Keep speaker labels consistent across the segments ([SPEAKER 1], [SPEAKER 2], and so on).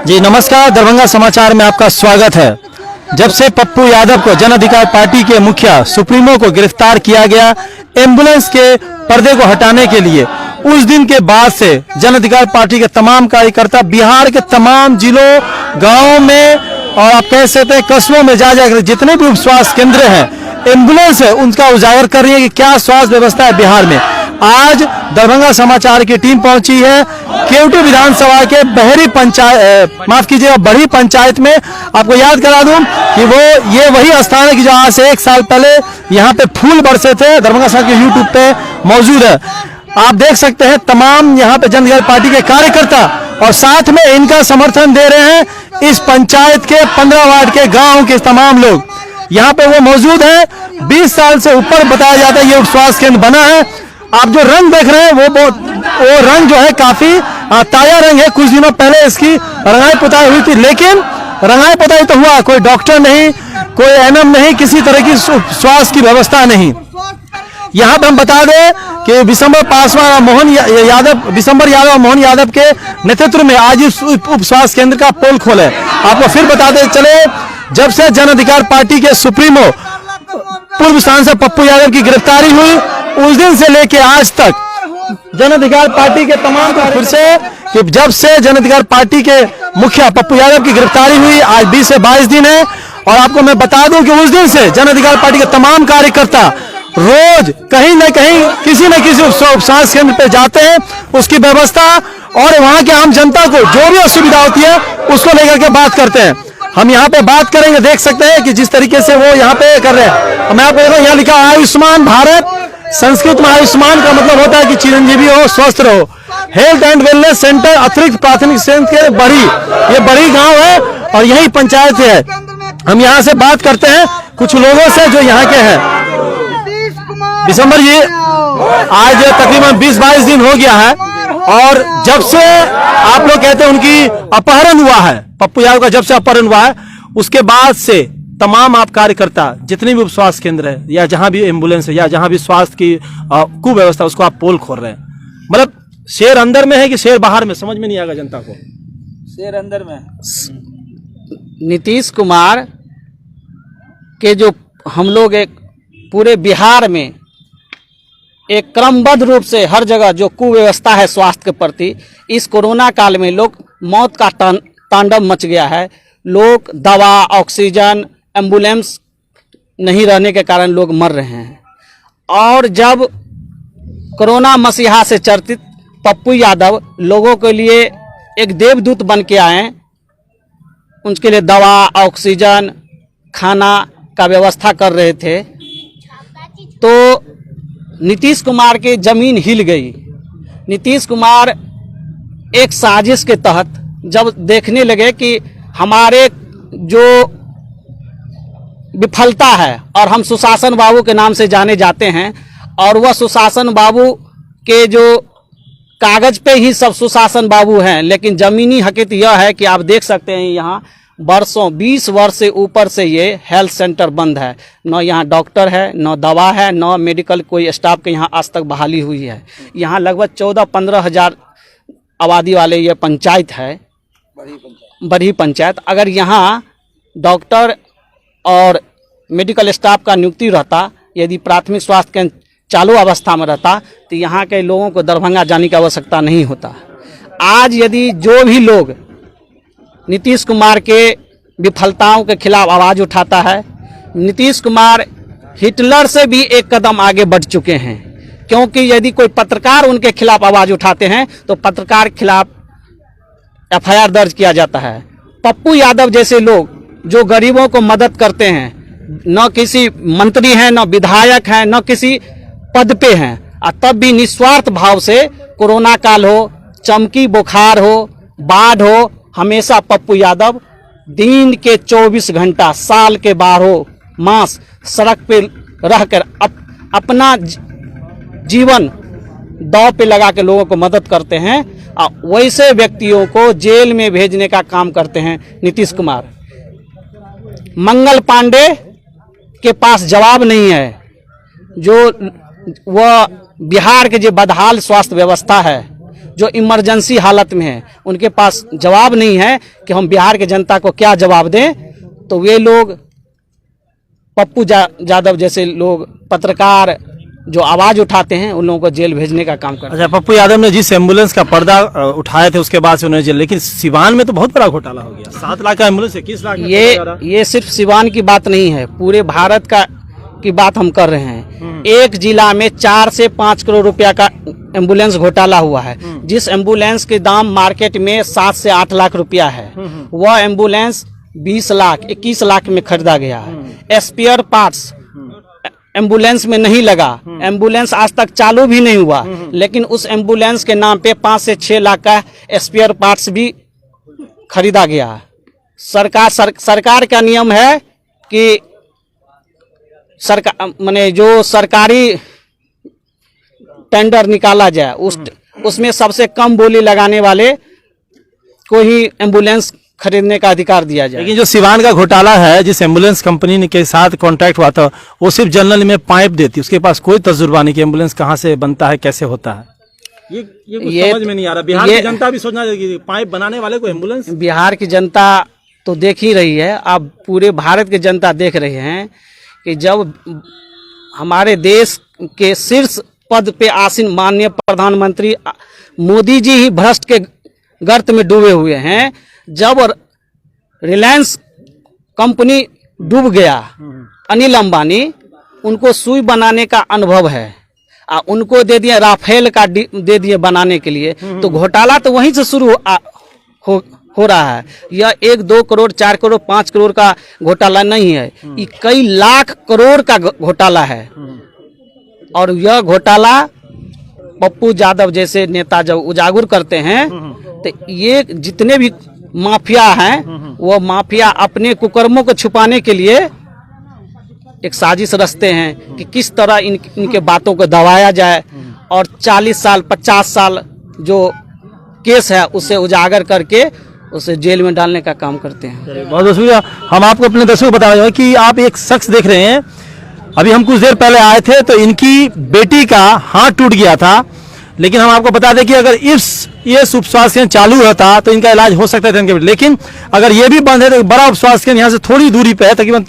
[SPEAKER 1] जी नमस्कार, दरभंगा समाचार में आपका स्वागत है। जब से पप्पू यादव को जन अधिकार पार्टी के मुखिया सुप्रीमो को गिरफ्तार किया गया एम्बुलेंस के पर्दे को हटाने के लिए, उस दिन के बाद से जन अधिकार पार्टी के तमाम कार्यकर्ता बिहार के तमाम जिलों, गांवों में और आप कह सकते हैं कस्बों में जा जाकर जितने भी उपस्वास्थ्य केंद्र हैं, एम्बुलेंस है, उनका उजागर कर रही है कि क्या स्वास्थ्य व्यवस्था है बिहार में। आज दरभंगा समाचार की टीम पहुंची है केवटी विधानसभा के बहरी पंचायत, माफ कीजिएगा, बड़ी पंचायत में। आपको याद करा दूं कि ये वही स्थान है कि जहां से 1 साल पहले यहां पे फूल बरसे थे। दरभंगा समाचार के यूट्यूब पे मौजूद है, आप देख सकते हैं। तमाम यहां पे जन अधिकार पार्टी के कार्यकर्ता और साथ में इनका समर्थन दे रहे हैं इस पंचायत के 15 वार्ड के गाँव के तमाम लोग यहाँ पे वो मौजूद है। 20 साल से ऊपर बताया जाता है ये उपस्वास्थ्य केंद्र बना है। आप जो रंग देख रहे हैं वो रंग जो है काफी ताजा रंग है। कुछ दिनों पहले इसकी रंगाई पुताई हुई थी, लेकिन रंगाई पुताई तो हुआ, कोई डॉक्टर नहीं, कोई एनएम नहीं, किसी तरह की स्वास्थ्य की व्यवस्था नहीं। यहाँ पे हम बता दें कि विशंबर यादव और मोहन यादव के नेतृत्व में आज इस उप स्वास्थ्य केंद्र का पोल खोले। आपको फिर बता दें चले, जब से जन अधिकार पार्टी के सुप्रीमो पूर्व सांसद पप्पू यादव की गिरफ्तारी हुई, उस दिन से लेके आज तक जन अधिकार पार्टी के तमाम फिर से कि जब से जन अधिकार पार्टी के मुखिया पप्पू यादव की गिरफ्तारी हुई, आज 20 से 22 दिन है। और आपको मैं बता दूं कि उस दिन से जन अधिकार पार्टी के तमाम कार्यकर्ता रोज कहीं न कहीं किसी न किसी उपस्वास्थ्य केंद्र पे जाते हैं, उसकी व्यवस्था और वहां के आम जनता को जो भी असुविधा होती है उसको लेकर के बात करते हैं। हम यहाँ पे बात करेंगे, देख सकते हैं कि जिस तरीके से वो यहाँ पे कर रहे हैं। मैं आपको यहाँ लिखा आयुष्मान भारत, संस्कृत में आयुष्मान का मतलब होता है कि चिरंजीवी हो, स्वस्थ रहो। हेल्थ एंड वेलनेस सेंटर अतिरिक्त प्राथमिक स्वास्थ्य के ये बड़ी गांव है और यही पंचायत है। हम यहाँ से बात करते हैं कुछ लोगों से जो यहाँ के हैं। दिसंबर जी आज तकरीबन 20-22 दिन हो गया है और जब से आप लोग कहते हैं उनकी अपहरण हुआ है, पप्पू यादव का जब से अपहरण हुआ है, उसके बाद से तमाम आप कार्यकर्ता जितने भी स्वास्थ्य केंद्र है या जहां भी एम्बुलेंस है या जहां भी स्वास्थ्य की कुव्यवस्था, उसको आप पोल खोल रहे हैं। मतलब शेर अंदर में है कि शेर बाहर में, समझ में नहीं आएगा जनता को।
[SPEAKER 2] शेर अंदर में।
[SPEAKER 3] नीतीश कुमार के जो हम लोग एक पूरे बिहार में एक क्रमबद्ध रूप से हर जगह जो कुव्यवस्था है स्वास्थ्य के प्रति, इस कोरोना काल में लोग मौत का तांडव मच गया है। लोग दवा, ऑक्सीजन, एम्बुलेंस नहीं रहने के कारण लोग मर रहे हैं। और जब कोरोना मसीहा से चर्चित पप्पू यादव लोगों के लिए एक देवदूत बन के आए, उनके लिए दवा, ऑक्सीजन, खाना का व्यवस्था कर रहे थे, तो नीतीश कुमार की जमीन हिल गई। नीतीश कुमार एक साजिश के तहत जब देखने लगे कि हमारे जो विफलता है और हम सुशासन बाबू के नाम से जाने जाते हैं और वह सुशासन बाबू के जो कागज पे ही सब सुशासन बाबू हैं, लेकिन जमीनी हकीकत यह है कि आप देख सकते हैं यहाँ वर्षों 20 वर्ष से ऊपर से ये हेल्थ सेंटर बंद है। न यहाँ डॉक्टर है, न दवा है, न मेडिकल कोई स्टाफ के यहाँ आज तक बहाली हुई है। यहाँ लगभग 14-15 हज़ार आबादी वाले ये पंचायत है, बड़ी पंचायत। अगर यहाँ डॉक्टर और मेडिकल स्टाफ का नियुक्ति रहता, यदि प्राथमिक स्वास्थ्य केंद्र चालू अवस्था में रहता, तो यहाँ के लोगों को दरभंगा जाने की आवश्यकता नहीं होता। आज यदि जो भी लोग नीतीश कुमार के विफलताओं के खिलाफ आवाज़ उठाता है, नीतीश कुमार हिटलर से भी एक कदम आगे बढ़ चुके हैं, क्योंकि यदि कोई पत्रकार उनके खिलाफ आवाज़ उठाते हैं तो पत्रकार के खिलाफ FIR दर्ज किया जाता है। पप्पू यादव जैसे लोग जो गरीबों को मदद करते हैं, न किसी मंत्री हैं, न विधायक हैं, न किसी पद पे हैं, और तब भी निस्वार्थ भाव से कोरोना काल हो, चमकी बुखार हो, बाढ़ हो, हमेशा पप्पू यादव दिन के 24 घंटा साल के 12 मास सड़क पे रहकर अपना जीवन दांव पे लगा के लोगों को मदद करते हैं। वैसे व्यक्तियों को जेल में भेजने का काम करते हैं नीतीश कुमार। मंगल पांडे के पास जवाब नहीं है, जो वह बिहार के जो बदहाल स्वास्थ्य व्यवस्था है जो इमरजेंसी हालत में है, उनके पास जवाब नहीं है कि हम बिहार के जनता को क्या जवाब दें, तो वे लोग पप्पू यादव जैसे लोग पत्रकार जो आवाज उठाते हैं उन लोगों को जेल भेजने का काम करते हैं।
[SPEAKER 1] अच्छा, पप्पू यादव ने जिस एम्बुलेंस का पर्दा उठाए थे उसके बाद से उन्हें जेल, लेकिन सिवान में तो बहुत बड़ा घोटाला हो गया। 7 लाख का एम्बुलेंस 21 लाख में जा रहा।
[SPEAKER 3] ये सिर्फ सिवान की बात नहीं है, पूरे भारत की बात हम कर रहे हैं। एक जिला में 4 से 5 करोड़ रुपया का एम्बुलेंस घोटाला हुआ है। जिस एम्बुलेंस के दाम मार्केट में 7 से 8 लाख रुपया है, वह एम्बुलेंस 20 लाख 21 लाख में खरीदा गया है। स्पेयर पार्ट्स एम्बुलेंस में नहीं लगा, एम्बुलेंस आज तक चालू भी नहीं हुआ, लेकिन उस एम्बुलेंस के नाम पे 5 से 6 लाख का स्पेयर पार्ट्स भी खरीदा गया है। सरकार का नियम है कि सरकार माने जो सरकारी टेंडर निकाला जाए उसमें सबसे कम बोली लगाने वाले को ही एम्बुलेंस खरीदने का अधिकार दिया जाए।
[SPEAKER 1] लेकिन जो सिवान का घोटाला है, जिस एम्बुलेंस कंपनी के साथ कॉन्ट्रैक्ट हुआ था, वो सिर्फ जनरल में पाइप देती, उसके पास कोई तजुर्बा नहीं कि एम्बुलेंस कहाँ से बनता है, कैसे होता है। ये कुछ समझ में नहीं आ रहा। बिहार की जनता भी सोचना चाहिए कि पाइप बनाने वाले को एम्बुलेंस।
[SPEAKER 3] बिहार की जनता तो देख ही रही है, अब पूरे भारत की जनता देख रहे हैं कि जब हमारे देश के शीर्ष पद पे आसीन माननीय प्रधानमंत्री मोदी जी ही भ्रष्ट के गर्त में डूबे हुए हैं, जब रिलायंस कंपनी डूब गया, अनिल अंबानी उनको सुई बनाने का अनुभव है, उनको दे दिया राफेल का दे दिए बनाने के लिए, तो घोटाला तो वहीं से शुरू हो रहा है। यह 1, 2 करोड़ 4 करोड़ 5 करोड़ का घोटाला नहीं है, ये कई लाख करोड़ का घोटाला है। और यह घोटाला पप्पू यादव जैसे नेता जब उजागर करते हैं तो ये जितने भी माफिया हैं, वो माफिया अपने कुकर्मों को छुपाने के लिए एक साजिश रचते हैं कि किस तरह इनके बातों को दबाया जाए और 40 साल 50 साल जो केस है उसे उजागर करके उसे जेल में डालने का काम करते हैं।
[SPEAKER 1] बहुत बहुत शुक्रिया। हम आपको अपने दर्शकों को बताना चाहेंगे कि आप एक शख्स देख रहे हैं, अभी हम कुछ देर पहले आए थे तो इनकी बेटी का हाथ टूट गया था, लेकिन हम आपको बता दें कि अगर ये उप स्वास्थ्य केंद्र चालू रहता तो इनका इलाज हो सकता था इनके, लेकिन अगर ये भी बंद है तो बड़ा उप स्वास्थ्य केंद्र यहाँ से थोड़ी दूरी पे है, तकरीबन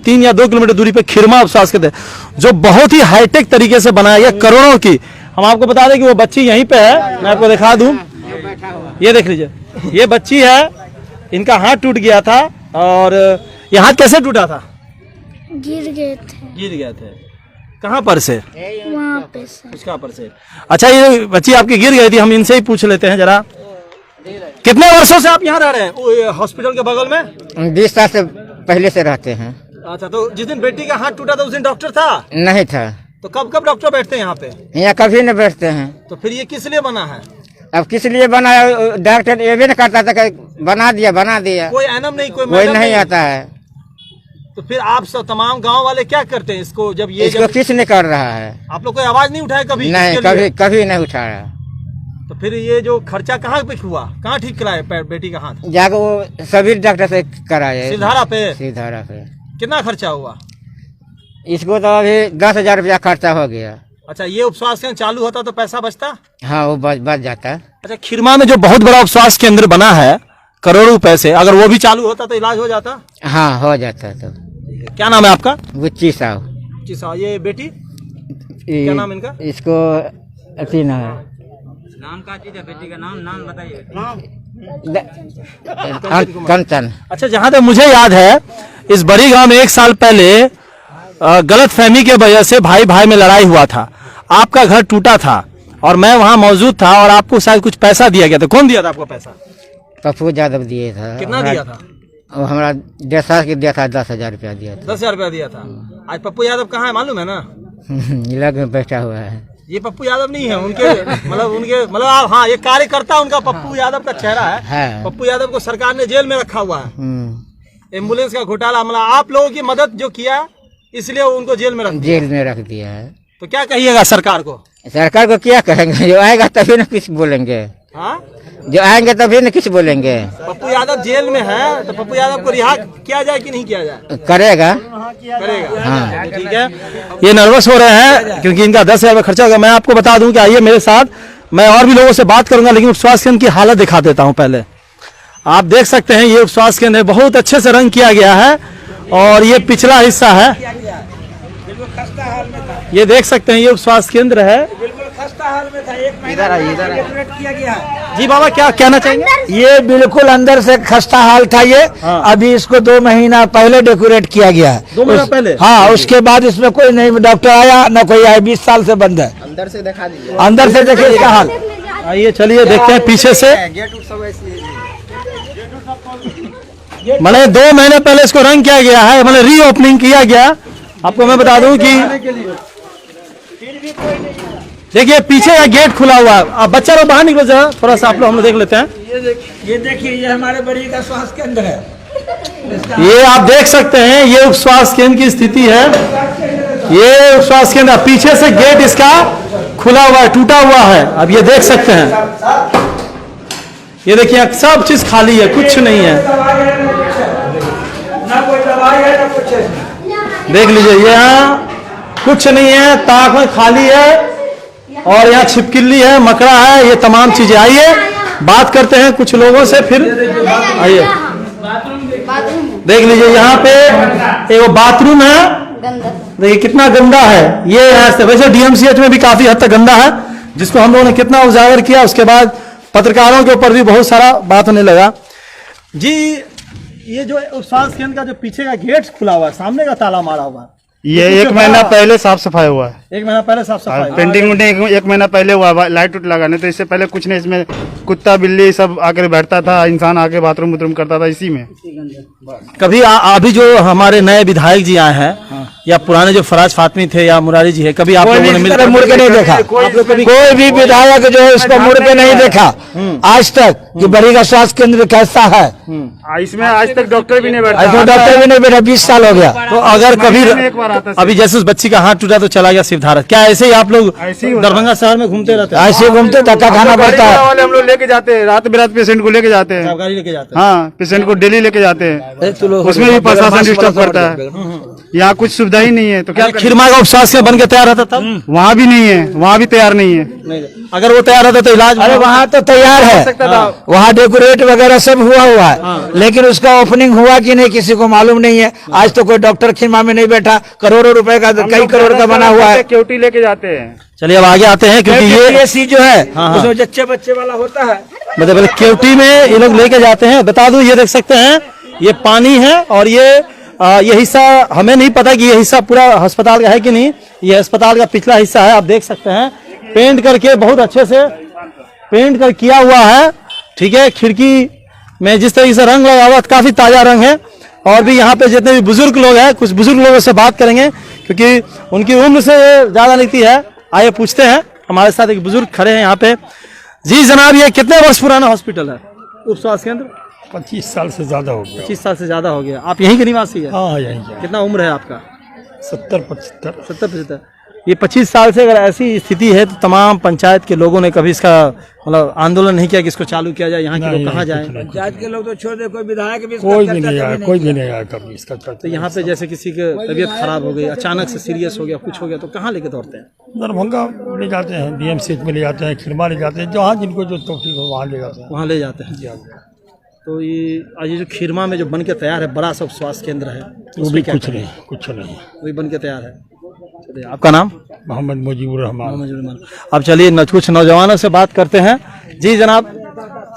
[SPEAKER 1] 3 या 2 किलोमीटर दूरी पे खिरमा उप स्वास्थ्य केंद्र, जो बहुत ही हाईटेक तरीके से बनाया गया, करोड़ों की। हम आपको बता दें कि वो बच्ची यहीं पे है, मैं आपको दिखा दूं, ये देख लीजिए, ये बच्ची है, इनका हाथ टूट गया था। और ये हाथ कैसे टूटा था?
[SPEAKER 2] गिर गए थे।
[SPEAKER 1] कहाँ पर से?
[SPEAKER 2] वहाँ पे से।
[SPEAKER 1] उसका पर से। अच्छा, ये बच्ची आपकी गिर गई थी, हम इनसे ही पूछ लेते हैं जरा। कितने वर्षों से आप यहाँ रह रहे हैं हॉस्पिटल के बगल में?
[SPEAKER 4] 20 साल से पहले से रहते हैं।
[SPEAKER 1] अच्छा, तो जिस दिन बेटी का हाथ टूटा था उस दिन डॉक्टर था?
[SPEAKER 4] नहीं था।
[SPEAKER 1] तो कब कब डॉक्टर बैठते हैं यहाँ पे?
[SPEAKER 4] यहाँ कभी नहीं बैठते हैं।
[SPEAKER 1] तो फिर ये किस लिए बना है?
[SPEAKER 4] अब किस लिए बनाया, डॉक्टर ये भी नहीं करता था कि बना दिया।
[SPEAKER 1] कोई एनम नहीं, कोई
[SPEAKER 4] नहीं आता है।
[SPEAKER 1] तो फिर आप सब तमाम गांव वाले क्या करते हैं इसको? जब ये
[SPEAKER 4] इसको किस ने कर रहा है?
[SPEAKER 1] आप लोग कोई आवाज नहीं उठाए कभी?
[SPEAKER 4] नहीं, कभी नहीं उठाया।
[SPEAKER 1] तो फिर ये जो खर्चा कहाँ पे हुआ, कहाँ ठीक कराए बेटी का हाथ?
[SPEAKER 4] जाकर वो सभी डॉक्टर से कराए।
[SPEAKER 1] सिधारा पे?
[SPEAKER 4] कितना
[SPEAKER 1] खर्चा हुआ
[SPEAKER 4] इसको? तो अभी 10,000 रुपया खर्चा हो गया।
[SPEAKER 1] अच्छा, ये उप स्वास्थ्य केंद्र चालू होता तो पैसा बचता?
[SPEAKER 4] हाँ, वो बच जाता।
[SPEAKER 1] अच्छा, खिरमा में जो बहुत बड़ा उप स्वास्थ्य केंद्र बना है करोड़ों पैसे, अगर वो भी चालू होता तो इलाज हो जाता?
[SPEAKER 4] हाँ, हो जाता। तो
[SPEAKER 1] क्या नाम है आपका?
[SPEAKER 4] बुच्ची साहब।
[SPEAKER 1] ये बेटी क्या नाम इनका?
[SPEAKER 4] इसको अति ना है
[SPEAKER 3] नाम का चीज है, बेटी का नाम बताइए।
[SPEAKER 4] कंचन।
[SPEAKER 1] अच्छा, जहाँ तक मुझे याद है इस बड़ी गांव में 1 साल पहले गलत फहमी के वजह से भाई भाई में लड़ाई हुआ था, आपका घर टूटा था और मैं वहाँ मौजूद था और आपको शायद कुछ पैसा दिया गया था। कौन दिया था आपको पैसा?
[SPEAKER 4] पप्पू यादव दिए था।
[SPEAKER 1] कितना दिया था?
[SPEAKER 4] हमारा 1.5 साल के दिया था, 10,000 रुपया दिया था।
[SPEAKER 1] 10,000 रुपया दिया था। आज पप्पू यादव कहाँ है मालूम है ना?
[SPEAKER 4] इलाज में बैठा हुआ है।
[SPEAKER 1] ये पप्पू यादव नहीं है, उनके मतलब हाँ, ये कार्यकर्ता उनका पप्पू यादव का चेहरा है। पप्पू यादव को सरकार ने जेल में रखा हुआ है। एम्बुलेंस का घोटाला, मतलब आप लोगों की मदद जो किया इसलिए उनको जेल में रख दिया है। तो क्या कहिएगा सरकार को?
[SPEAKER 4] सरकार को क्या कहेंगे? जो आएगा तभी न कुछ बोलेंगे।
[SPEAKER 1] हाँ,
[SPEAKER 4] जो आएंगे तभी न कुछ बोलेंगे।
[SPEAKER 1] पप्पू यादव जेल में है तो पप्पू यादव को रिहा किया जाए कि नहीं किया जाए?
[SPEAKER 4] करेगा।
[SPEAKER 1] हाँ, ठीक है। ये नर्वस हो रहे हैं क्योंकि इनका 10,000 खर्चा होगा। मैं आपको बता दूं कि आइए मेरे साथ, मैं और भी लोगों से बात करूंगा, लेकिन उपस्वास्थ्य केंद्र की हालत दिखा देता हूं पहले। आप देख सकते हैं ये उपस्वास्थ्य केंद्र है, बहुत अच्छे से रंग किया गया है और ये पिछला हिस्सा है, ये देख सकते हैं ये उपस्वास्थ्य केंद्र है। जी बाबा क्या कहना चाहेंगे?
[SPEAKER 5] ये बिल्कुल अंदर से खस्ता हाल था ये।
[SPEAKER 1] हाँ।
[SPEAKER 5] अभी इसको 2 महीना पहले डेकोरेट किया गया है।
[SPEAKER 1] 2 महीना पहले?
[SPEAKER 5] हाँ, उसके बाद इसमें कोई नहीं डॉक्टर आया न कोई आया, 20 साल से बंद है। अंदर से दिखा दीजिए, अंदर से देखिए इसका हाल।
[SPEAKER 1] आइए चलिए देखते हैं पीछे से। मैंने 2 महीने पहले इसको रंग किया गया है, मैंने रीओपनिंग किया गया। आपको मैं बता दूं कि देखिए पीछे का गेट खुला हुआ है। अब बच्चा लोग बाहर निकलो जरा, थोड़ा सा आप लोग हम लोग देख लेते हैं।
[SPEAKER 5] ये देखिए, ये हमारे बड़ी का स्वास्थ्य केंद्र है।
[SPEAKER 1] ये आप देख सकते हैं ये उपस्वास्थ्य केंद्र की स्थिति है। ये उपस्वास्थ्य केंद्र, पीछे से गेट इसका खुला हुआ है, टूटा हुआ है। अब ये देख सकते हैं, ये देखिए सब चीज खाली है, कुछ नहीं है। देख लीजिए ये यहाँ कुछ नहीं है, ताक में खाली है और यहाँ छिपकली है, मकड़ा है, ये तमाम चीजें। आइए बात करते हैं कुछ लोगों से फिर। आइए देख लीजिए यहाँ पे एक बाथरूम है, देखिए कितना गंदा है ये। यहाँ से वैसे डीएमसीएच में भी काफी हद तक गंदा है, जिसको हम लोगों ने कितना उजागर किया। उसके बाद पत्रकारों के ऊपर भी बहुत सारा बात होने लगा। जी ये जो उपस्वास्थ्य केंद्र का जो पीछे का गेट खुला हुआ है, सामने का ताला मारा हुआ है,
[SPEAKER 6] ये 1 महीना पहले साफ सफाई हुआ है।
[SPEAKER 1] 1 महीना पहले साफ सफाई।
[SPEAKER 6] पेंटिंग वेंटिंग 1 महीना पहले हुआ, लाइट उट लगाने तो इससे पहले कुछ नहीं। इसमें कुत्ता बिल्ली सब आकर बैठता था, इंसान आके बाथरूम वूथरूम करता था इसी में।
[SPEAKER 1] कभी अभी जो हमारे नए विधायक जी आए हैं या पुराने जो फराज फातमी थे या मुरारी जी है, कभी आप लोगों ने मिलकर
[SPEAKER 5] मुड़ के नहीं देखा? कोई भी विधायक जो है उसको मुड़ के नहीं देखा आज तक कि बड़ी का स्वास्थ्य केंद्र कैसा है।
[SPEAKER 6] इसमें आज तक डॉक्टर भी नहीं बैठा।
[SPEAKER 5] डॉक्टर भी नहीं बैठा, 20 साल हो गया।
[SPEAKER 1] तो अगर कभी
[SPEAKER 6] एक बार आता
[SPEAKER 1] अभी जैसे उस बच्ची का हाथ टूटा तो चला गया शिवधारत, क्या ऐसे ही आप लोग दरभंगा शहर में घूमते रहते हैं?
[SPEAKER 5] ऐसे घूमते, धक्का खाना पड़ता है।
[SPEAKER 6] वाले हम लोग लेके जाते हैं, रात बिरात पेशेंट को लेके जाते हैं।
[SPEAKER 1] गाड़ी लेके जाते हैं?
[SPEAKER 6] हाँ, पेशेंट को डेली लेके जाते हैं, उसमें भी प्रशासन डिस्टर्ब करता है। यहाँ कुछ सुविधा ही नहीं है तो क्या?
[SPEAKER 1] खिरमा का उपस्वास्थ्य बन के तैयार रहता तब?
[SPEAKER 6] वहाँ भी नहीं है, वहाँ भी तैयार नहीं है।
[SPEAKER 1] अगर वो तैयार रहता तो इलाज।
[SPEAKER 5] अरे वहाँ तो तैयार है, वहाँ डेकोरेट वगैरह सब हुआ है, लेकिन उसका ओपनिंग हुआ कि नहीं किसी को मालूम नहीं है। आज तो कोई डॉक्टर खिमा में नहीं बैठा, करोड़ों रुपए का, कई करोड़ का बना हुआ है।
[SPEAKER 6] क्यूटी लेके जाते हैं।
[SPEAKER 1] चलिए अब आगे आते हैं, क्योंकि ये
[SPEAKER 5] सी जो है
[SPEAKER 1] हाँ।
[SPEAKER 5] उसमें जच्चे बच्चे वाला होता है,
[SPEAKER 1] मतलब केवटी में ये लोग लेके जाते हैं। बता दूं ये देख सकते हैं ये पानी है और ये हिस्सा हमें नहीं पता कि ये हिस्सा पूरा अस्पताल का है कि नहीं। ये अस्पताल का पिछला हिस्सा है, आप देख सकते हैं पेंट करके बहुत अच्छे से पेंट कर किया हुआ है। ठीक है, खिड़की में जिस तरीके से रंग लगा हुआ काफी ताजा रंग है। और भी यहाँ पे जितने भी बुजुर्ग लोग हैं, कुछ बुजुर्ग लोगों से बात करेंगे क्योंकि उनकी उम्र से ज्यादा लगती है। आइए पूछते हैं, हमारे साथ एक बुजुर्ग खड़े हैं यहाँ पे। जी जनाब, ये कितने वर्ष पुराना हॉस्पिटल है उपस्वास्थ्य केंद्र?
[SPEAKER 7] 25 साल से ज्यादा हो गया।
[SPEAKER 1] 25 साल से ज्यादा हो गया। आप यहीं के निवासी है?
[SPEAKER 7] हाँ यहीं का।
[SPEAKER 1] कितना उम्र है आपका?
[SPEAKER 7] 70-75।
[SPEAKER 1] 70-75। ये 25 साल से अगर ऐसी स्थिति है तो तमाम पंचायत के लोगों ने कभी इसका मतलब आंदोलन नहीं किया कि इसको चालू किया जाए? यहाँ के लोग कहाँ जाए?
[SPEAKER 5] पंचायत के लोग तो छोड़ दे, कोई विधायक भी
[SPEAKER 7] कोई भी नहीं आया, कोई भी नहीं आया कभी इसका।
[SPEAKER 1] तो यहाँ पे जैसे किसी की तबीयत खराब हो गई, अचानक से सीरियस हो गया, कुछ हो गया, तो कहाँ लेके दौड़ते हैं?
[SPEAKER 7] दरभंगा ले जाते हैं, डीएमसीएच में ले जाते हैं, खिरमा ले जाते हैं, जहाँ जिनको जो तौफीक हो वहाँ ले जाते हैं।
[SPEAKER 1] वहाँ ले जाते हैं। तो ये आज ये जो खिरमा में जो बन के तैयार है बड़ा सा स्वास्थ्य केंद्र है,
[SPEAKER 7] वो भी कुछ नहीं, कुछ नहीं।
[SPEAKER 1] वही बन के तैयार है। चलिए, आपका नाम?
[SPEAKER 7] मोहम्मद मुजीबुर रहमान।
[SPEAKER 1] अब चलिए कुछ नौजवानों से बात करते हैं। जी जनाब,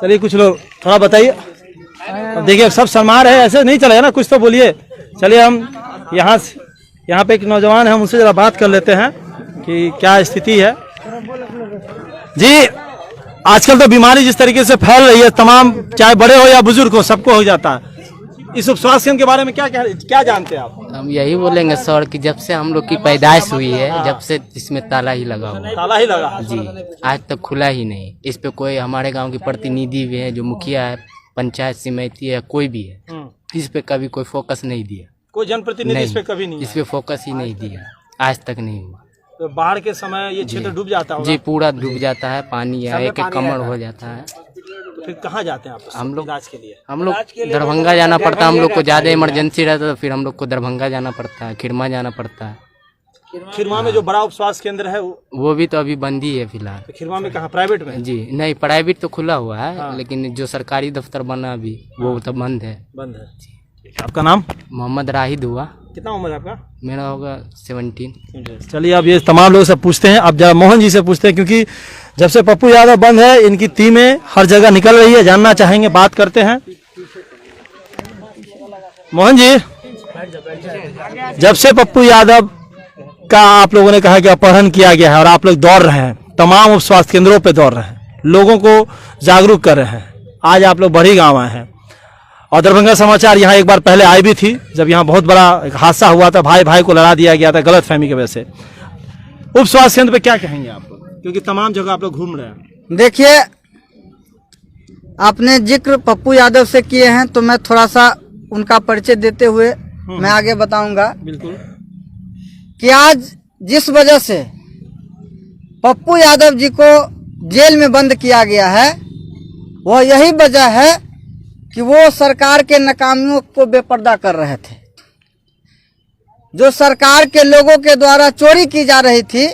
[SPEAKER 1] चलिए कुछ लोग थोड़ा बताइए। अब देखिए सब शर्मा है, ऐसे नहीं चलेगा ना, कुछ तो बोलिए। चलिए हम यहाँ पे एक नौजवान है, हम उनसे जरा बात कर लेते हैं कि क्या स्थिति है। जी आजकल तो बीमारी जिस तरीके से फैल रही है, तमाम चाहे बड़े हो या बुजुर्ग हो सबको हो जाता है। इस उपस्वास्थ्य केंद्र के बारे में क्या जानते हैं आप?
[SPEAKER 8] हम यही बोलेंगे सर कि जब से हम लोग की पैदाइश हुई है, जब से इसमें ताला ही लगा हुआ है।
[SPEAKER 1] ताला ही लगा
[SPEAKER 8] जी, आज तक खुला ही नहीं। इस पे कोई हमारे गांव के प्रतिनिधि भी है, जो मुखिया है, पंचायत समिति है, कोई भी है, इस पे कभी कोई फोकस नहीं दिया।
[SPEAKER 1] कोई जनप्रतिनिधि इस पे कभी नहीं,
[SPEAKER 8] इस पे फोकस ही नहीं दिया, आज तक नहीं हुआ।
[SPEAKER 1] तो बाढ़ के समय ये क्षेत्र डूब जाता होगा?
[SPEAKER 8] जी पूरा डूब जाता है, पानी है, एक कमर हो जाता है।
[SPEAKER 1] तो फिर कहाँ जाते हैं आप
[SPEAKER 8] हम लोग
[SPEAKER 1] इलाज के लिए?
[SPEAKER 8] हम लोग दरभंगा जाना पड़ता है। हम लोग को ज्यादा इमरजेंसी रहता है तो फिर हम लोग को दरभंगा जाना पड़ता है, खिरमा जाना पड़ता है।
[SPEAKER 1] खिरवा में जो बड़ा उप स्वास्थ्य केंद्र है
[SPEAKER 8] वो भी तो अभी बंद ही है फिलहाल।
[SPEAKER 1] खिरवा में कहाँ, प्राइवेट में?
[SPEAKER 8] जी नहीं, प्राइवेट तो खुला हुआ है, लेकिन जो सरकारी दफ्तर बना अभी वो तो बंद है।
[SPEAKER 1] बंद है। आपका नाम?
[SPEAKER 8] मोहम्मद राहिद हुआ।
[SPEAKER 1] कितना उम्र है आपका?
[SPEAKER 8] मेरा होगा 17।
[SPEAKER 1] चलिए अब ये तमाम लोगों से पूछते हैं, अब जरा मोहन जी से पूछते हैं, क्योंकि जब से पप्पू यादव बंद है इनकी टीमें हर जगह निकल रही है, जानना चाहेंगे, बात करते हैं। मोहन जी, जब से पप्पू यादव का आप लोगों ने कहा कि अपहरण किया गया है और आप लोग दौड़ रहे हैं, तमाम उप स्वास्थ्य केंद्रों पे दौड़ रहे हैं, लोगों को जागरूक कर रहे हैं, आज आप लोग बड़ी गांव आए हैं और दरभंगा समाचार यहाँ एक बार पहले आई भी थी, जब यहाँ बहुत बड़ा एक हादसा हुआ था, भाई भाई को लड़ा दिया गया था गलतफहमी की वजह से। उप स्वास्थ्य केंद्र पे क्या कहेंगे आप लोग, क्योंकि तमाम जगह आप लोग घूम रहे हैं?
[SPEAKER 9] देखिए, आपने जिक्र पप्पू यादव से किए हैं तो मैं थोड़ा सा उनका परिचय देते हुए मैं आगे बताऊंगा।
[SPEAKER 1] बिल्कुल।
[SPEAKER 9] कि आज जिस वजह से पप्पू यादव जी को जेल में बंद किया गया है वह यही वजह है कि वो सरकार के नाकामियों को बेपर्दा कर रहे थे। जो सरकार के लोगों के द्वारा चोरी की जा रही थी,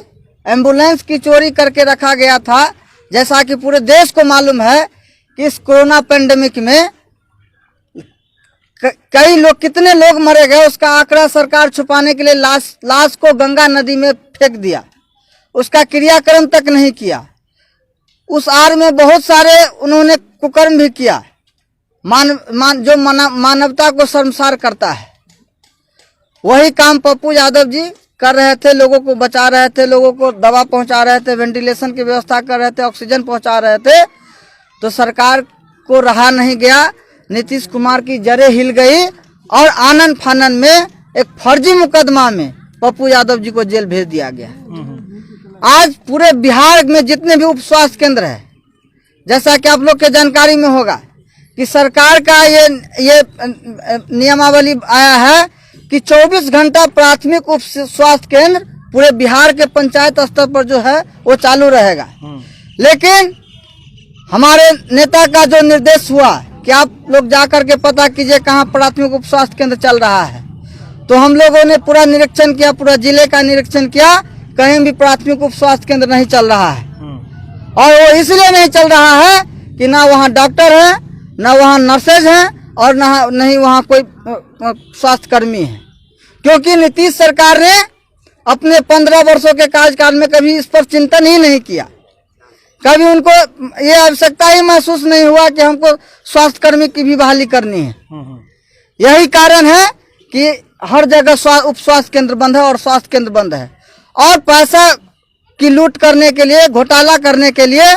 [SPEAKER 9] एम्बुलेंस की चोरी करके रखा गया था, जैसा कि पूरे देश को मालूम है कि इस कोरोना पेंडेमिक में कई लोग, कितने लोग मरे गए उसका आंकड़ा सरकार छुपाने के लिए लाश को गंगा नदी में फेंक दिया, उसका क्रियाक्रम तक नहीं किया। उस आड़ में बहुत सारे उन्होंने कुकर्म भी किया, जो मानवता को शर्मसार करता है। वही काम पप्पू यादव जी कर रहे थे, लोगों को बचा रहे थे, लोगों को दवा पहुंचा रहे थे, वेंटिलेशन की व्यवस्था कर रहे थे, ऑक्सीजन पहुंचा रहे थे, तो सरकार को रहा नहीं गया। नीतीश कुमार की जड़ें हिल गई और आनन फानन में एक फर्जी मुकदमा में पप्पू यादव जी को जेल भेज दिया गया। आज पूरे बिहार में जितने भी उप स्वास्थ्य केंद्र है, जैसा कि आप लोग के जानकारी में होगा कि सरकार का ये नियमावली आया है कि 24 घंटा प्राथमिक उप स्वास्थ्य केंद्र पूरे बिहार के पंचायत स्तर पर जो है वो चालू रहेगा। लेकिन हमारे नेता का जो निर्देश हुआ कि आप लोग जाकर के पता कीजिए कहाँ प्राथमिक उप स्वास्थ्य केंद्र चल रहा है, तो हम लोगों ने पूरा निरीक्षण किया, पूरा जिले का निरीक्षण किया, कहीं भी प्राथमिक उप स्वास्थ्य केंद्र नहीं चल रहा है। और वो इसलिए नहीं चल रहा है कि ना वहाँ डॉक्टर है, ना वहाँ नर्सेज हैं और नहीं वहाँ कोई स्वास्थ्य कर्मी है, क्योंकि नीतीश सरकार ने अपने 15 वर्षों के कार्यकाल में कभी इस पर चिंतन ही नहीं किया। कभी उनको ये आवश्यकता ही महसूस नहीं हुआ कि हमको स्वास्थ्य कर्मी की भी बहाली करनी है। यही कारण है कि हर जगह उप स्वास्थ्य केंद्र बंद है और स्वास्थ्य केंद्र बंद है। और पैसा की लूट करने के लिए, घोटाला करने के लिए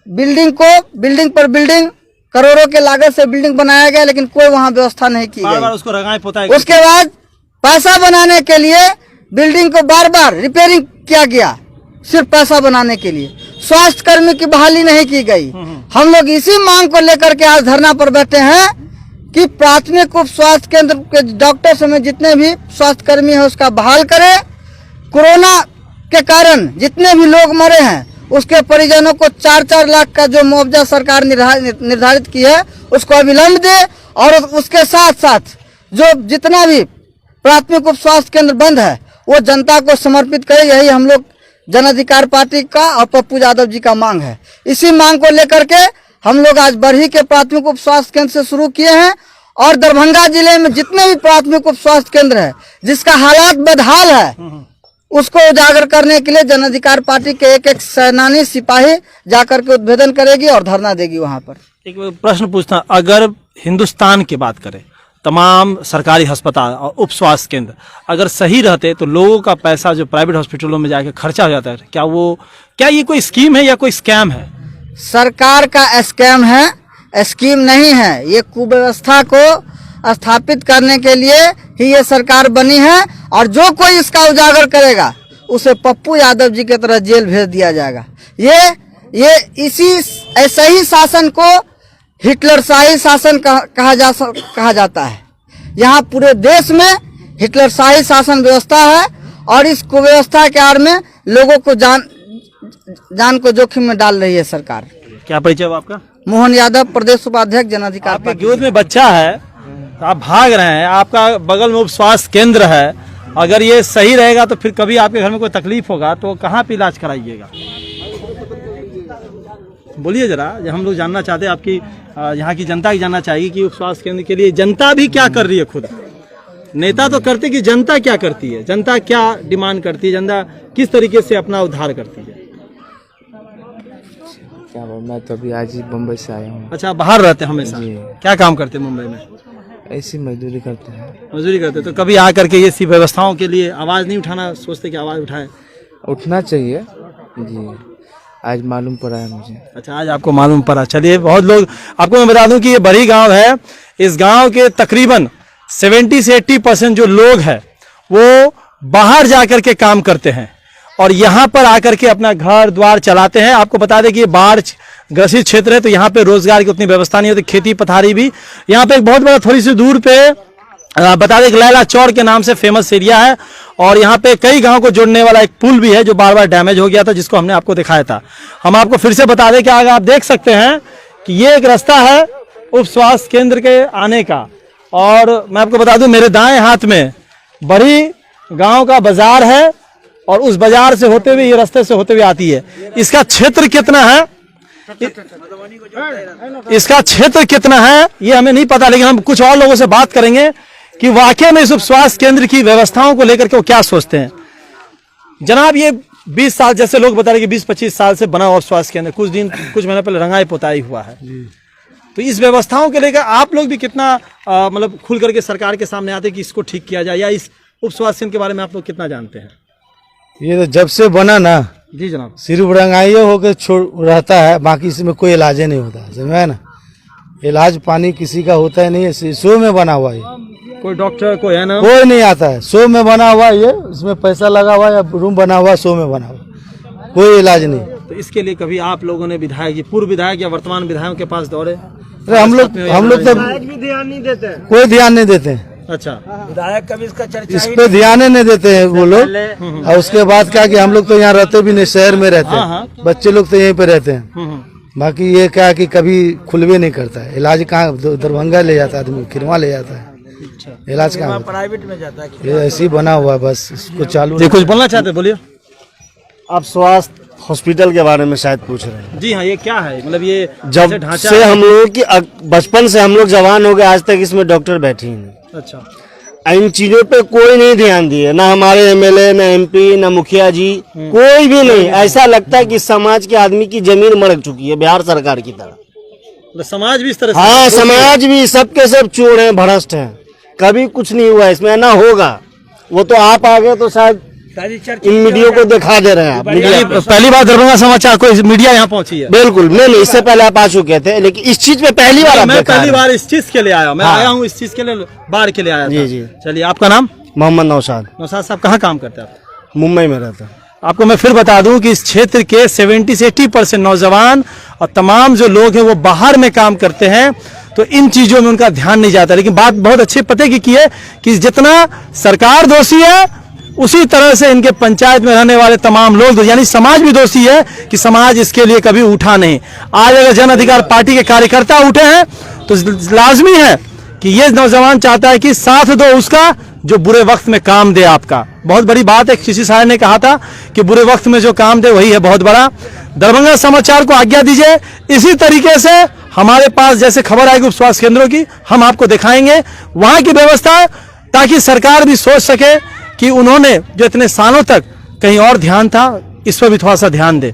[SPEAKER 9] बिल्डिंग पर बिल्डिंग, करोड़ों के लागत से बिल्डिंग बनाया गया, लेकिन कोई वहाँ व्यवस्था नहीं की गई।
[SPEAKER 1] उसको रंगाई पोताई।
[SPEAKER 9] उसके बाद पैसा बनाने के लिए बिल्डिंग को बार बार रिपेयरिंग किया गया, सिर्फ पैसा बनाने के लिए। स्वास्थ्य कर्मी की बहाली नहीं की गई। हम लोग इसी मांग को लेकर के आज धरना पर बैठे हैं कि प्राथमिक उप स्वास्थ्य केंद्र के डॉक्टर समेत जितने भी स्वास्थ्य कर्मी है उसका बहाल करें। कोरोना के कारण जितने भी लोग मरे हैं उसके परिजनों को 4-4 लाख का जो मुआवजा सरकार निर्धारित की है उसको अविलंब दे, और उसके साथ साथ जो जितना भी प्राथमिक उप स्वास्थ्य केंद्र बंद है वो जनता को समर्पित करे। यही हम लोग जन अधिकार पार्टी का और पप्पू यादव जी का मांग है। इसी मांग को लेकर के हम लोग आज बरही के प्राथमिक उप स्वास्थ्य केंद्र से शुरू किए हैं, और दरभंगा जिले में जितने भी प्राथमिक उप स्वास्थ्य केंद्र है जिसका हालात बदहाल है उसको उजागर करने के लिए जन अधिकार पार्टी के एक सेनानी सिपाही जाकर के उद्भेदन करेगी और धरना देगी वहां पर।
[SPEAKER 1] एक प्रश्न पूछता, अगर हिंदुस्तान की बात करें, तमाम सरकारी अस्पताल और उप स्वास्थ्य केंद्र अगर सही रहते तो लोगों का पैसा जो प्राइवेट हॉस्पिटलों में जाके खर्चा हो जाता है, क्या ये कोई स्कीम है या कोई स्कैम है?
[SPEAKER 9] सरकार का स्कैम है, स्कीम नहीं है। ये कुव्यवस्था को स्थापित करने के लिए ही ये सरकार बनी है, और जो कोई इसका उजागर करेगा उसे पप्पू यादव जी की तरह जेल भेज दिया जाएगा। ये इसी ऐसे ही शासन को हिटलरशाही शासन कहा जाता है। यहाँ पूरे देश में हिटलरशाही शासन व्यवस्था है, और इस कुव्यवस्था के आड़ में लोगों को जान को जोखिम में डाल रही है सरकार।
[SPEAKER 1] क्या परिचय है आपका?
[SPEAKER 9] मोहन यादव, प्रदेश उपाध्यक्ष जन अधिकार।
[SPEAKER 1] गोद में बच्चा है, आप भाग रहे हैं, आपका बगल में उप स्वास्थ्य केंद्र है, अगर ये सही रहेगा तो फिर कभी आपके घर में कोई तकलीफ होगा तो कहाँ पे इलाज कराइएगा? बोलिए जरा, हम लोग जानना चाहते हैं आपकी यहाँ की जनता की जानना चाहिए कि उप स्वास्थ्य केंद्र के लिए जनता भी क्या कर रही है। खुद नेता तो करते कि जनता क्या करती है, जनता क्या डिमांड करती है, जनता किस तरीके से अपना उद्धार करती है?
[SPEAKER 8] क्या मैं तो अभी आज ही मुंबई से आया हूँ।
[SPEAKER 1] अच्छा, बाहर रहते हैं हमेशा? क्या काम करते हैं मुंबई में?
[SPEAKER 8] ऐसी मजदूरी करते हैं।
[SPEAKER 1] मजदूरी करते, तो कभी आ करके ये सी व्यवस्थाओं के लिए आवाज नहीं उठाना सोचते कि आवाज उठाए?
[SPEAKER 8] उठना चाहिए जी, आज मालूम पड़ा है मुझे।
[SPEAKER 1] अच्छा, आज आपको मालूम पड़ा। चलिए, बहुत लोग, आपको मैं बता दूं कि ये बड़ी गांव है। इस गांव के तकरीबन 70 से 80% जो लोग हैं वो बाहर जाकर के काम करते हैं और यहाँ पर आकर के अपना घर द्वार चलाते हैं। आपको बता दें कि ये बाढ़ ग्रसित क्षेत्र है, तो यहाँ पे रोजगार की उतनी व्यवस्था नहीं होती, खेती पथारी भी। यहाँ पे एक बहुत बड़ा थोड़ी सी दूर पे बता दें कि लैला चौड़ के नाम से फेमस एरिया है और यहाँ पे कई गांव को जोड़ने वाला एक पुल भी है जो बार बार डैमेज हो गया था, जिसको हमने आपको दिखाया था। हम आपको फिर से बता दें कि आगे आप देख सकते हैं कि ये एक रास्ता है उप स्वास्थ्य केंद्र के आने का। और मैं आपको बता दूं, मेरे दाएं हाथ में बड़ी गांव का बाजार है और उस बाजार से होते हुए ये रास्ते से होते हुए आती है। इसका क्षेत्र कितना है, इसका क्षेत्र कितना है ये हमें नहीं पता, लेकिन हम कुछ और लोगों से बात करेंगे कि वाकई में इस उप स्वास्थ्य केंद्र की व्यवस्थाओं को लेकर के वो क्या सोचते हैं। जनाब, ये 20 साल, जैसे लोग बता रहे कि 20-25 साल से बना उप स्वास्थ्य केंद्र, कुछ महीने पहले रंगाई पोताई हुआ है, तो इस व्यवस्थाओं के लेकर आप लोग भी कितना मतलब खुल करके सरकार के सामने आते हैं कि इसको ठीक किया जाए, या इस उप स्वास्थ्य केंद्र के बारे में आप लोग कितना जानते हैं?
[SPEAKER 10] ये तो जब से बना ना
[SPEAKER 1] जी जनाब,
[SPEAKER 10] सिर्फ रंगाई होकर छोड़ रहता है, बाकी इसमें कोई इलाज नहीं होता, समझे ना। इलाज पानी किसी का होता है नहीं है। शो में बना हुआ है,
[SPEAKER 1] कोई डॉक्टर कोई है ना,
[SPEAKER 10] कोई नहीं आता है। शो में बना हुआ ये, इसमें पैसा लगा हुआ है, रूम बना हुआ, शो में बना हुआ, कोई इलाज नहीं।
[SPEAKER 1] तो इसके लिए कभी आप लोगों ने विधायक, पूर्व विधायक या वर्तमान विधायकों के पास दौड़े?
[SPEAKER 10] हम लोग तो ध्यान नहीं देते, कोई ध्यान नहीं देते हैं।
[SPEAKER 1] अच्छा,
[SPEAKER 5] विधायक कभी इसका चर्चा
[SPEAKER 10] इस पे ध्यान नहीं देते हैं वो लोग। और उसके बाद क्या कि हम लोग तो यहाँ रहते भी नहीं, शहर में रहते हैं, बच्चे लोग तो यहीं पे रहते हैं। बाकी ये क्या कि कभी खुलवे नहीं करता है। इलाज कहाँ, दरभंगा ले जाता है आदमी, खिरवा ले जाता है, इलाज कहाँ,
[SPEAKER 5] प्राइवेट में जाता है।
[SPEAKER 10] ये ऐसे ही बना हुआ है, बस इसको चालू।
[SPEAKER 1] कुछ बोलना चाहते, बोलिए।
[SPEAKER 11] आप स्वास्थ्य हॉस्पिटल के बारे में शायद पूछ रहे हैं?
[SPEAKER 1] जी हाँ, ये क्या है, मतलब ये
[SPEAKER 11] जब
[SPEAKER 1] ढांचा
[SPEAKER 11] से हम लोग की बचपन से हम लोग जवान हो गए, आज तक इसमें डॉक्टर बैठे ही नहीं।
[SPEAKER 1] अच्छा,
[SPEAKER 11] इन चीजों पे कोई नहीं ध्यान दिए, ना हमारे एमएलए, ना एमपी, ना मुखिया जी, कोई भी नहीं। ऐसा लगता है कि समाज के आदमी की जमीन मड़क चुकी है बिहार सरकार की तरह।
[SPEAKER 1] समाज भी इस तरह से,
[SPEAKER 11] हाँ, समाज भी सबके सब चोर हैं, भ्रष्ट हैं। कभी कुछ नहीं हुआ इसमें, ना होगा। वो तो आप आ गए तो शायद इन मीडिया को दिखा दे रहे हैं आप।
[SPEAKER 1] पहली बार दरभंगा समाचार को मीडिया यहाँ पहुंची है?
[SPEAKER 11] बिल्कुल नहीं, इससे पहले आप आ चुके थे, लेकिन इस चीज में पहली बार
[SPEAKER 1] मैं पहली बार इस चीज के लिए आया, मैं आया हूँ इस चीज के लिए, बाढ़ के लिए आया था।
[SPEAKER 11] जी जी।
[SPEAKER 1] चलिए, आपका नाम?
[SPEAKER 11] मोहम्मद नौशाद।
[SPEAKER 1] नौशाद साहब, कहाँ काम करते हैं आप?
[SPEAKER 11] मुंबई में रहता है।
[SPEAKER 1] आपको मैं फिर बता दूं कि इस क्षेत्र के 70 से 80% नौजवान और तमाम जो लोग हैं वो बाहर में काम करते हैं, तो इन चीजों में उनका ध्यान नहीं जाता। लेकिन बात बहुत अच्छे पते की है कि जितना सरकार दोषी है, उसी तरह से इनके पंचायत में रहने वाले तमाम लोग, यानी समाज भी दोषी है कि समाज इसके लिए कभी उठा नहीं। आज अगर जन अधिकार पार्टी के कार्यकर्ता उठे हैं तो लाजमी है कि ये नौजवान चाहता है कि साथ दो उसका जो बुरे वक्त में काम दे आपका। बहुत बड़ी बात है, किसी शायर ने कहा था कि बुरे वक्त में जो काम दे वही है बहुत बड़ा। दरभंगा समाचार को आज्ञा दीजिए, इसी तरीके से हमारे पास जैसे खबर आएगी उप स्वास्थ्य केंद्रों की, हम आपको दिखाएंगे वहां की व्यवस्था, ताकि सरकार भी सोच सके कि उन्होंने जो इतने सालों तक कहीं और ध्यान था, इस पर भी थोड़ा सा ध्यान दे।